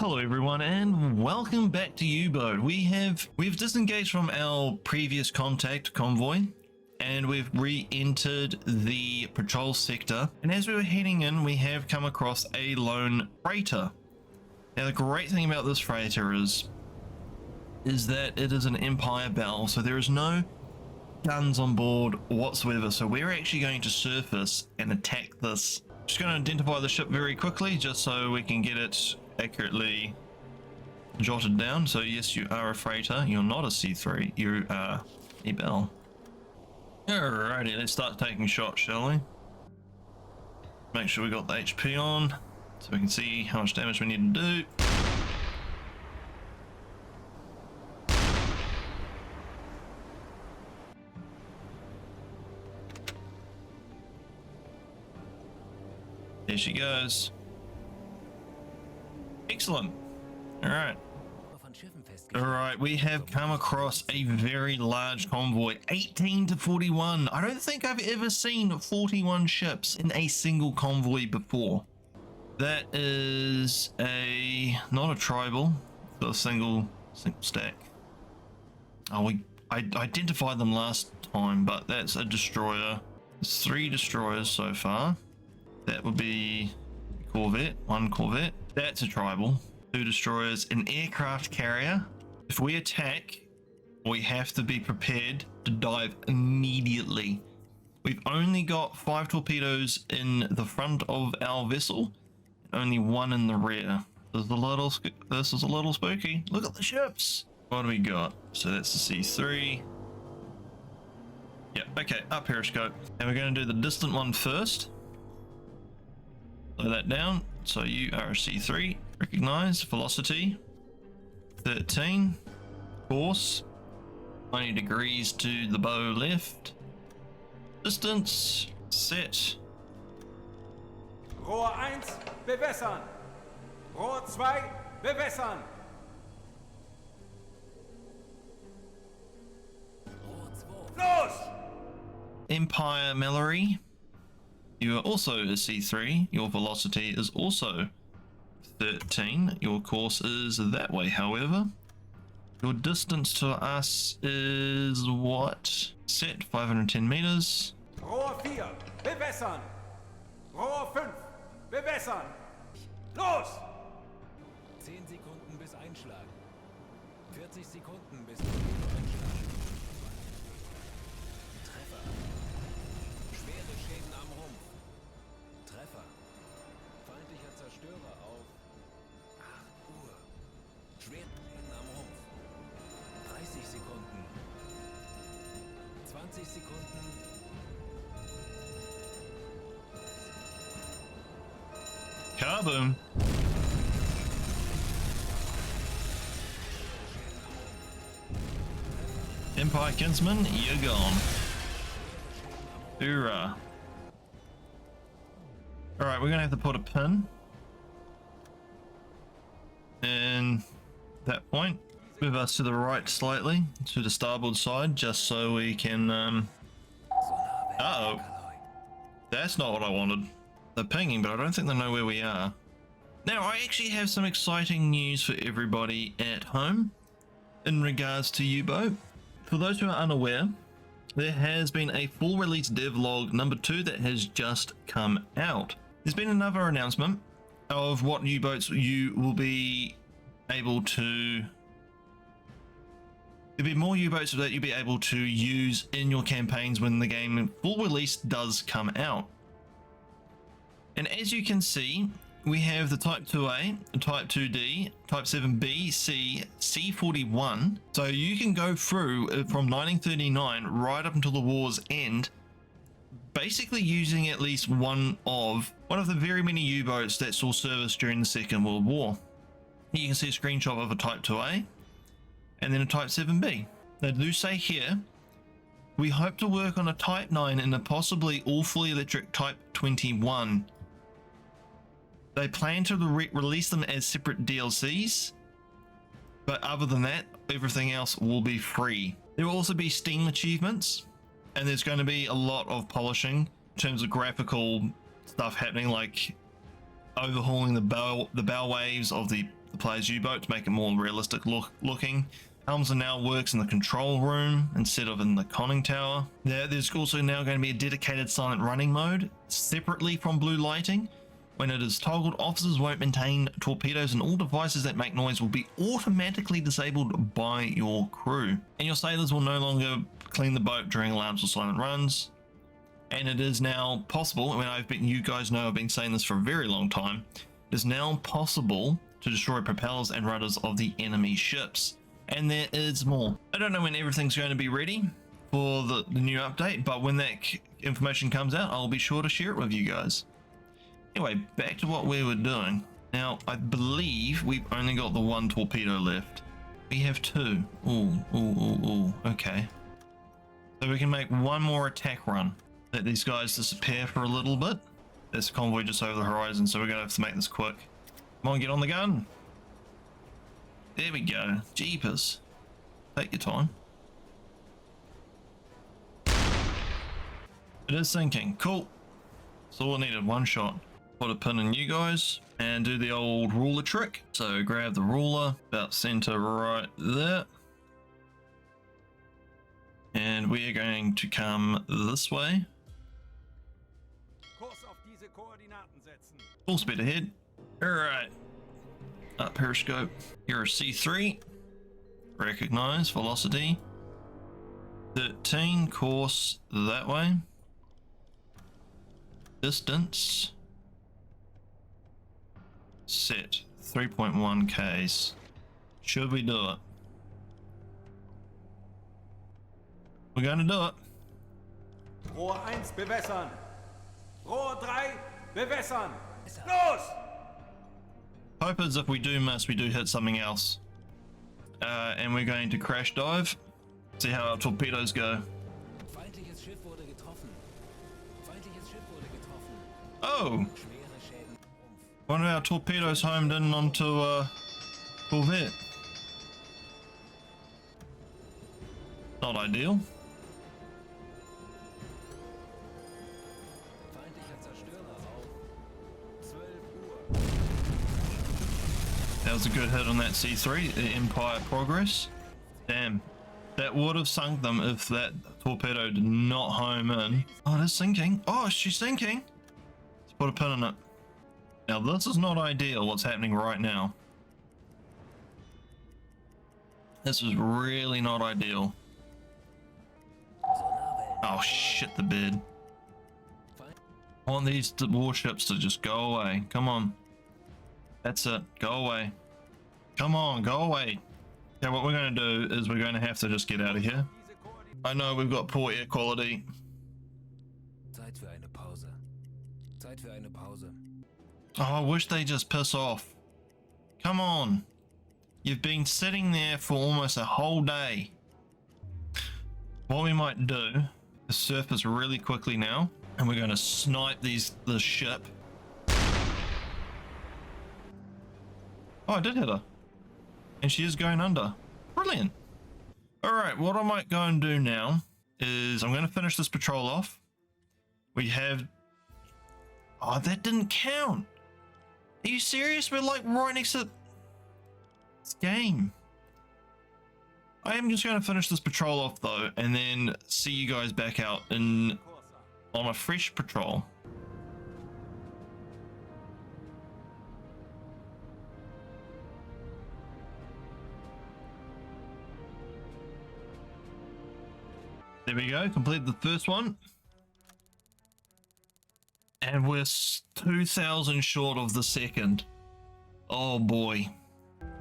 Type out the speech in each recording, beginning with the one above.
Hello everyone and welcome back to UBOAT. We've disengaged from our previous contact convoy and we've re-entered the patrol sector, and as we were heading in we have come across a lone freighter. Now the great thing about this freighter is that it is an Empire Bell, so there is no guns on board whatsoever, so we're actually going to surface and attack this. Just going to identify the ship very quickly just so we can get it accurately jotted down. So yes, you are a freighter, you're not a C3, you are a Bell. Alrighty, let's start taking shots, shall we? Make sure we got the HP on so we can see how much damage we need to do. There she goes. Excellent. Alright, we have come across a very large convoy, 18 to 41. I don't think I've ever seen 41 ships in a single convoy before. That is not a tribal, but a single stack. Oh, I identified them last time, but that's a destroyer. There's 3 destroyers so far. That would be Corvette, 1 Corvette. That's a tribal. 2 destroyers, an aircraft carrier. If we attack, we have to be prepared to dive immediately. We've only got 5 torpedoes in the front of our vessel, and only 1 in the rear. This is a little spooky. Look at the ships. What do we got? So that's the C3. Yeah, okay, up periscope. And we're going to do the distant one first. Slow that down. So you are a C3. Recognize velocity 13. Course 90 degrees to the bow left. Distance set. Rohr 1 bewässern. Rohr 2 bewässern. Los! Empire Mallory. You are also a C3. Your velocity is also 13. Your course is that way, however. Your distance to us is what? Set 510 meters. Rohr 4 bewässern. Rohr 5 bewässern. Los! 10 Sekunden bis Einschlag. 40 Sekunden bis Einschlag. Treffer. Schwere Schäden am Rumpf. Treffer. Feindlicher Zerstörer auf 8 Uhr. Schwere Schäden am Rumpf. 30 Sekunden. 20 Sekunden. Kaboom. Empire Kinsman, you're gone. Hoorah. Alright, we're gonna have to put a pin in that point. Move us to the right slightly, to the starboard side, just so we can uh-oh. That's not what I wanted. They're pinging, but I don't think they know where we are. Now, I actually have some exciting news for everybody at home in regards to UBOAT. For those who are unaware, there has been a full release devlog number 2 that has just come out. There's been another announcement of what UBOATs you will be able to... There'll be more U-boats that you'll be able to use in your campaigns when the game full release does come out. And as you can see, we have the Type 2A, Type 2D, Type 7B, C, C41. So you can go through from 1939 right up until the war's end, basically using at least one of the very many U-boats that saw service during the Second World War. Here you can see a screenshot of a Type 2A. And then a Type 7B. They do say here, we hope to work on a Type 9 and a possibly all fully electric Type 21. They plan to release them as separate DLCs, but other than that, everything else will be free. There will also be Steam achievements, and there's going to be a lot of polishing in terms of graphical stuff happening, like overhauling the bow waves of the the player's U-boat to make it more realistic looking. Helms are now works in the control room instead of in the conning tower. There's also now going to be a dedicated silent running mode separately from blue lighting. When it is toggled, officers won't maintain torpedoes, and all devices that make noise will be automatically disabled by your crew. And your sailors will no longer clean the boat during alarms or silent runs. And it is now possible, you guys know I've been saying this for a very long time, it is now possible to destroy propellers and rudders of the enemy ships. And there is more. I don't know when everything's going to be ready for the new update, but when that information comes out, I'll be sure to share it with you guys. Anyway, back to what we were doing. Now, I believe we've only got the one torpedo left. We have two. Ooh, okay. So we can make one more attack run. Let these guys disappear for a little bit. There's a convoy just over the horizon, so we're gonna have to make this quick. Come on, get on the gun. There we go. Jeepers. Take your time. It is sinking. Cool. So all I needed, one shot. Put a pin in you guys and do the old ruler trick. So grab the ruler about center right there. And we are going to come this way. Kurs auf diese Koordinaten setzen. Full speed ahead. Alright. Up periscope. Here is C3. Recognize velocity. 13, course that way. Distance. Set 3.1 Ks. Should we do it? We're going to do it. Rohr 1 bewässern. Rohr 3 bewässern. Los! Hope is if we do miss, we do hit something else. And we're going to crash dive. See how our torpedoes go. Feindliches Schiff wurde getroffen. Feindliches Schiff wurde getroffen. Oh! Schwere Schäden. One of our torpedoes homed in onto a corvette. Not ideal. Feindlicher Zerstörer auf 12 Uhr. That was a good hit on that C3, the Empire Progress. Damn. That would have sunk them if that torpedo did not home in. Oh, it is sinking. Oh, she's sinking. Let's put a pin in it. Now, this is not ideal, what's happening right now. This is really not ideal. Oh, shit the bed. I want these warships to just go away. Come on. That's it. Go away. Come on, go away. Yeah, what we're going to do is we're going to have to just get out of here. I know we've got poor air quality. Zeit für eine Pause. Zeit für eine Pause. Oh, I wish they just piss off. Come on. You've been sitting there for almost a whole day. What we might do is surface really quickly now, and we're going to snipe the ship. Oh, I did hit her. And she is going under. Brilliant. Alright, what I might go and do now is I'm going to finish this patrol off. We have... Oh, that didn't count. Are you serious? We're like right next to this game. I am just going to finish this patrol off though, and then see you guys back out on a fresh patrol. There we go, completed the first one. And we're 2,000 short of the second. Oh boy.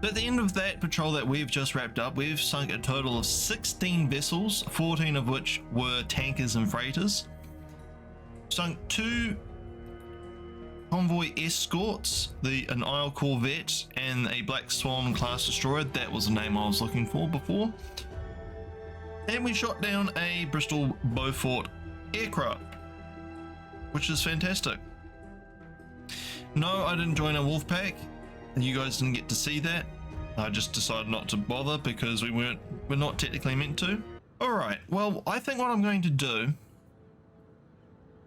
At the end of that patrol that we've just wrapped up, we've sunk a total of 16 vessels, 14 of which were tankers and freighters. Sunk 2 convoy escorts, an Isle corvette and a Black Swan class destroyer. That was the name I was looking for before. And we shot down a Bristol Beaufort aircraft, which is fantastic. No, I didn't join a wolf pack. You guys didn't get to see that. I just decided not to bother because we're not technically meant to. All right, well, I think what I'm going to do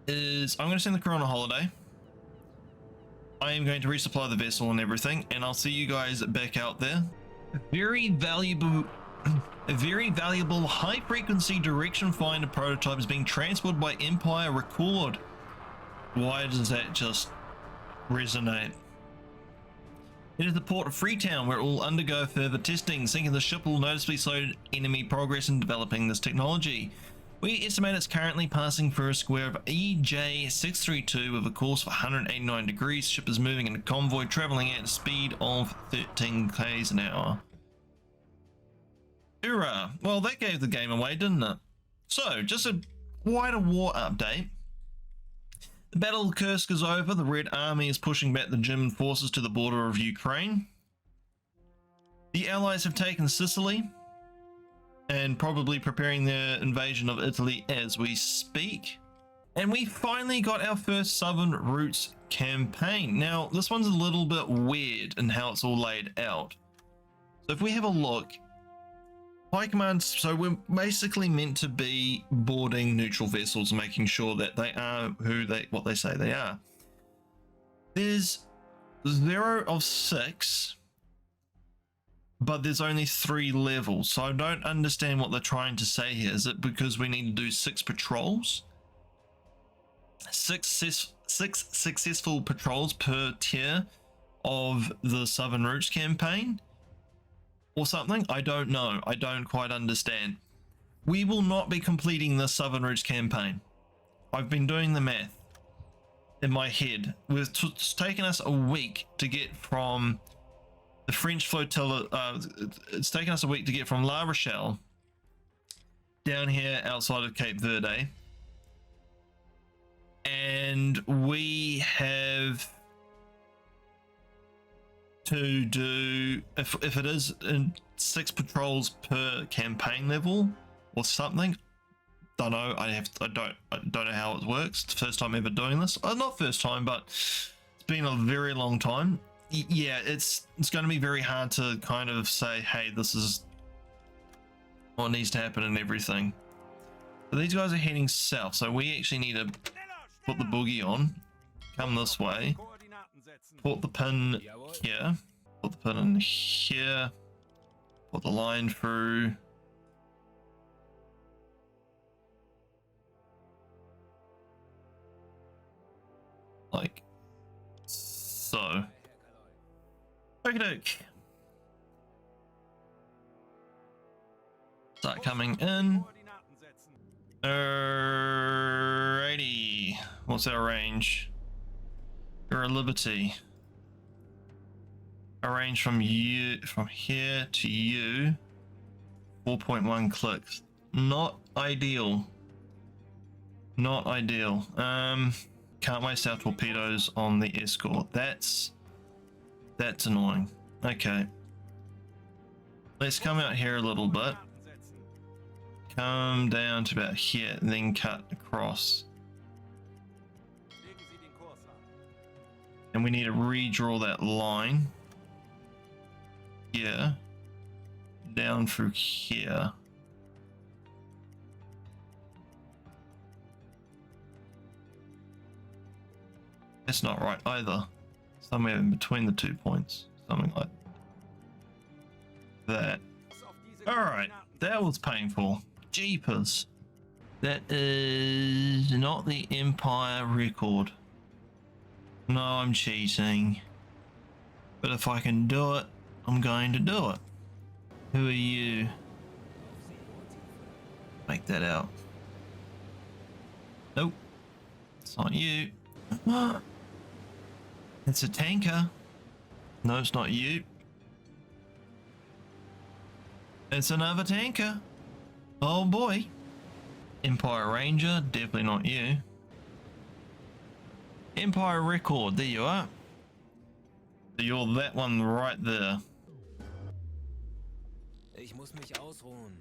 is I'm going to send the crew on a holiday. I am going to resupply the vessel and everything, and I'll see you guys back out there. A very valuable high frequency direction finder prototype is being transported by Empire Record. Why does that just resonate? It is the port of Freetown, where it will undergo further testing. Sinking the ship will noticeably slow enemy progress in developing this technology. We estimate it's currently passing through a square of EJ632 with a course of 189 degrees. Ship is moving in a convoy, traveling at a speed of 13 km an hour. Hoorah! Well, that gave the game away, didn't it? So, just a wider war update. The Battle of Kursk is over. The Red Army is pushing back the German forces to the border of Ukraine. The Allies have taken Sicily and probably preparing their invasion of Italy as we speak. And we finally got our first Southern Routes campaign. Now, this one's a little bit weird in how it's all laid out. So if we have a look, High Command, so we're basically meant to be boarding neutral vessels, making sure that they are what they say they are. There's 0 of 6, but there's only 3 levels, so I don't understand what they're trying to say here. Is it because we need to do 6 patrols? 6 successful patrols per tier of the Southern Routes campaign? Or something? I don't know. I don't quite understand. We will not be completing the Southern Routes campaign. I've been doing the math in my head. It's taken us a week to get from the French flotilla. It's taken us a week to get from La Rochelle down here outside of Cape Verde. And we have to do, if it is in 6 patrols per campaign level or something, don't know. I don't know how it works. It's the first time ever doing this. Not first time, but it's been a very long time. Yeah, it's going to be very hard to kind of say, hey, this is what needs to happen and everything. But these guys are heading south, so we actually need to put the boogie on, come this way, put the pin here, put the pin in here, put the line through. Like so. Okie doke. Start coming in. Alrighty. What's our range? You're a Liberty. Our range from here to you. 4.1 clicks. Not ideal. Not ideal. Can't waste our torpedoes on the escort. That's annoying. Okay. Let's come out here a little bit. Come down to about here and then cut across. And we need to redraw that line. Here. Down through here. That's not right either. Somewhere in between the 2 points. Something like that. Alright, that was painful. Jeepers. That is not the Empire record. No, I'm cheating. But if I can do it, I'm going to do it. Who are you? Make that out. Nope. It's not you. It's a tanker. No, it's not you. It's another tanker. Oh boy. Empire Ranger, definitely not you. Empire Record, there you are. So you're that one right there. Ich muss mich ausruhen.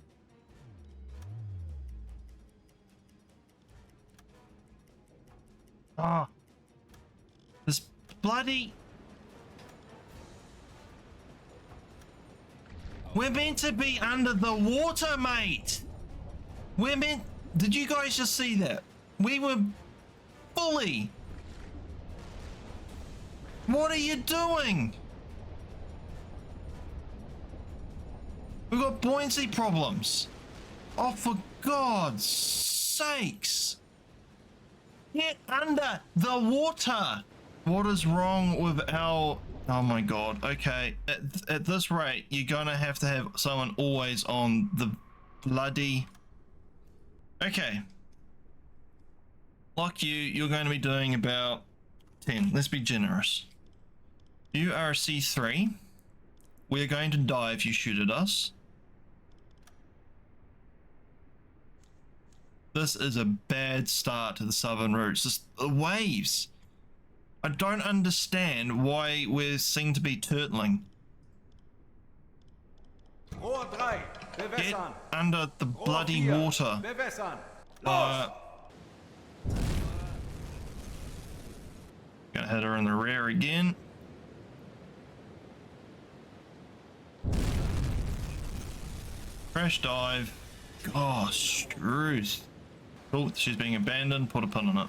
Ah. This bloody... We're meant to be under the water, mate. We're meant... Did you guys just see that? We were fully... What are you doing? We've got buoyancy problems. Oh, for God's sakes. Get under the water. What is wrong with our... Oh my God. Okay. At this rate, you're going to have someone always on the bloody... Okay. Like you're going to be doing about 10. Let's be generous. You are a C3. We're going to die if you shoot at us. This is a bad start to the southern route. It's just the waves. I don't understand why we seem to be turtling. Rohr 3, Get bewässern. under the Rohr bloody 4, water. bewässern. Los! Gonna hit her in the rear again. Crash dive. Gosh, truth. Oh, she's being abandoned. Put a pin on it.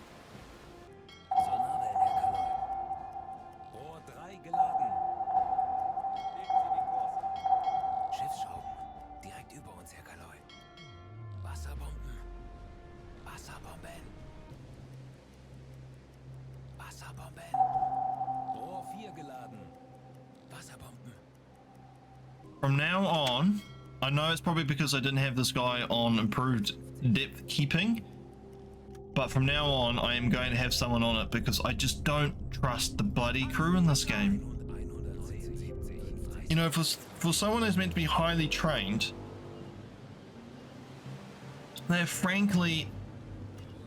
Rohr 3 geladen. Legen Sie die Kurse. Schiffsschrauben. Direkt über uns, Herr Kaloi. Wasserbomben. Wasserbomben. Wasserbomben. Rohr 4 geladen. Wasserbomben. From now on, I know it's probably because I didn't have this guy on improved depth keeping, but from now on I am going to have someone on it because I just don't trust the bloody crew in this game. You know, for someone who's meant to be highly trained, they're frankly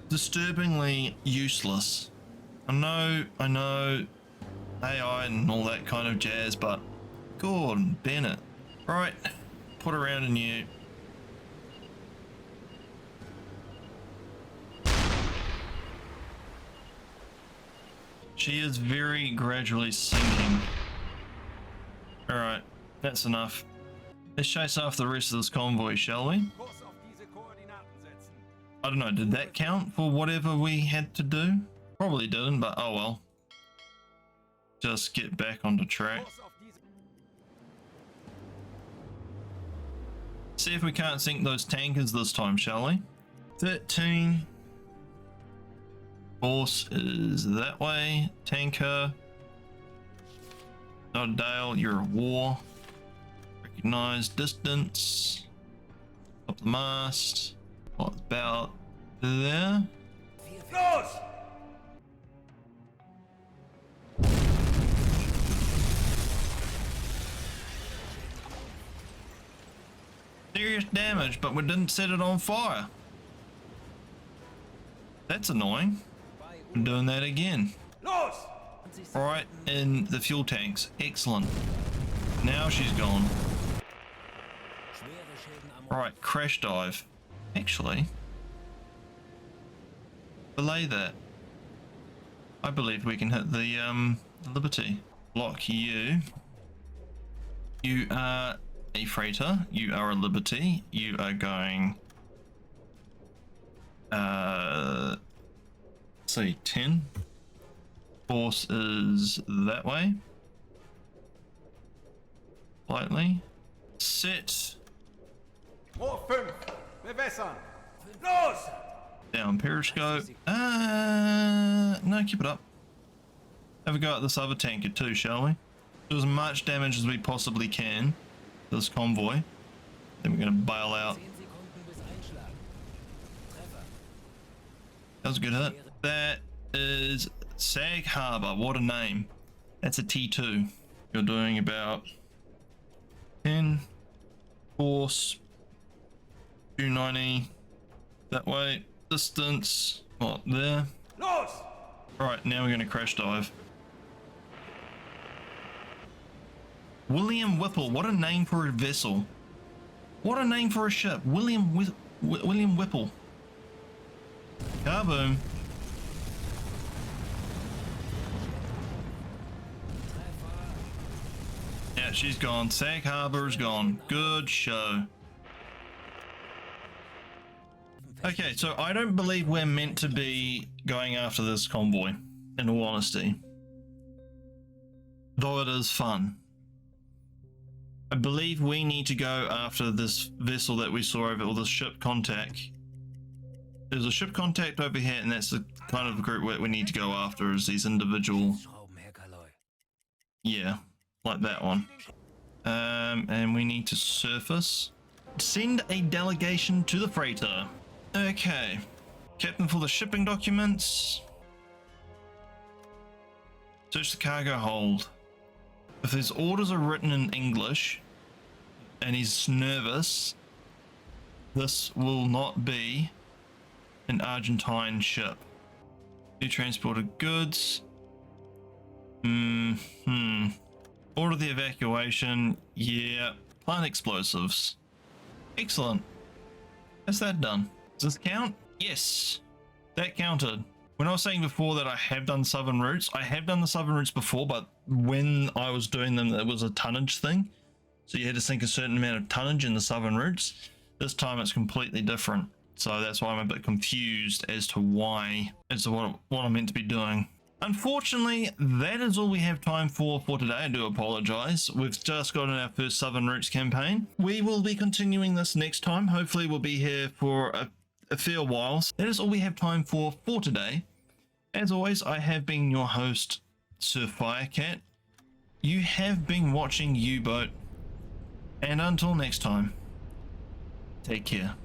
disturbingly useless. I know AI and all that kind of jazz, but Gordon Bennett. Right, put around in you. She is very gradually sinking. Alright, that's enough. Let's chase after the rest of this convoy, shall we? Kurs auf diese Koordinaten setzen. I don't know, did that count for whatever we had to do? Probably didn't, but oh well. Just get back onto track. Kurs auf diese... See if we can't sink those tankers this time, shall we? 13. Course is that way. Tanker. Not a Dale, you're a war. Recognize distance. Up the mast. What about there? Los! Serious damage, but we didn't set it on fire. That's annoying. I'm doing that again. Los! Right in the fuel tanks. Excellent. Now she's gone. Schwere Schäden am Right, crash dive. Actually, belay that. I believe we can hit the Liberty. Block you. You are a freighter. You are a Liberty. You are going. Say 10. Course is that way. Slightly. Set. Rohr 5, bewässern. Los! Down periscope. No, keep it up. Have a go at this other tanker too, shall we? Do as much damage as we possibly can to this convoy. Then we're gonna bail out. 10 Sekunden bis Einschlag. Treffer. That was a good hit. That is Sag Harbor. What a name. That's a T2. You're doing about 10. Course. 290. That way. Distance. What, there? Los! Right, now we're going to crash dive. William Whipple. What a name for a vessel. What a name for a ship. William Whipple. Kaboom. Yeah, she's gone. Sag Harbor's gone. Good show. Okay, so I don't believe we're meant to be going after this convoy, in all honesty. though it is fun. I believe we need to go after this vessel that we saw over, or the ship contact. There's a ship contact over here, and that's the kind of group we need to go after, is these individual, yeah, like that one. And we need to surface. Send a delegation to the freighter. Okay. Captain for the shipping documents. Search the cargo hold. If his orders are written in English and he's nervous, this will not be an Argentine ship. You transported goods. Order the evacuation. Yeah. Plant explosives. Excellent. Is that done? Does this count? Yes. That counted. When I was saying before that I have done southern routes, I have done the southern routes before, but when I was doing them, it was a tonnage thing. So you had to sink a certain amount of tonnage in the southern routes. This time it's completely different. So that's why I'm a bit confused as to why, as to what I'm meant to be doing. Unfortunately, that is all we have time for today. I do apologize. We've just gotten our first southern routes campaign. We will be continuing this next time. Hopefully we'll be here for a fair while. That is all we have time for today. As always, I have been your host, SirFirecat. You have been watching U-Boat, and until next time, take care.